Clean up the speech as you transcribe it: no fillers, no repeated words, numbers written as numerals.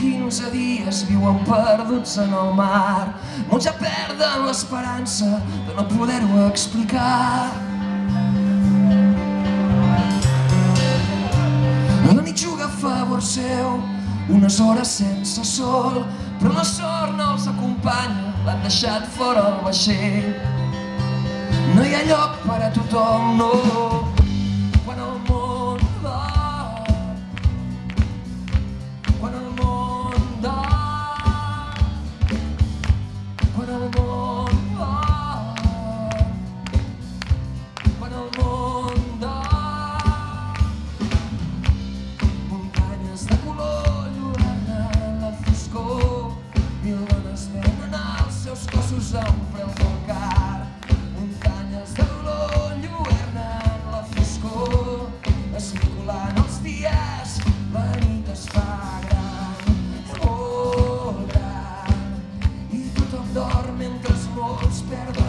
15 dies viuen perduts en el mar. Molts ja perden l'esperança de no poder-ho explicar. La nit juga a favor seu, unes hores sense sol, però la sort no els acompanya, l'han deixat fora el vaixell. No hi ha lloc per a tothom, no. Quan el món dorm, quan el món dorm, quan el món dorm, quan el món dorm. Muntanyes de color lluernen la foscor, mil dones venen els seus cossos a un preu molt car. Muntanyes de dolor lluernen la foscor, esmicolant els dies, la nit es fa gran, molt gran, i tothom dorm mentre molts perden